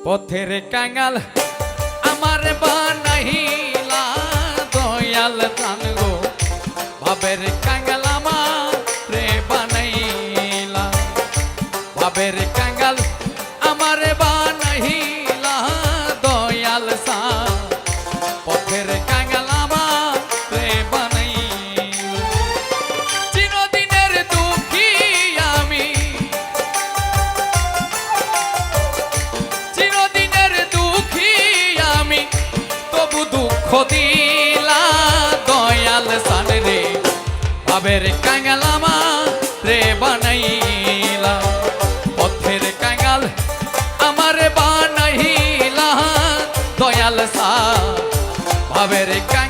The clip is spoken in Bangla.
পথের কাঙাল আমার বানাইলা দয়াল প্রাণ গো ভাবের কাঙাল আমার রে বানাইলা ভাবের কাঙাল আমার বানাইলা দয়াল সা পথের কাঙাল আমার রে বানাইলা চিরদিনের দুঃখী আমি চিরদিনের দুঃখী আমি তবু দুঃখ দিলা দয়াল সান রে ভাবের কাঙাল আমার রে বানাইলা পথের কাঙাল আমার বানাইলা দয়াল সা ভাবের কাঙাল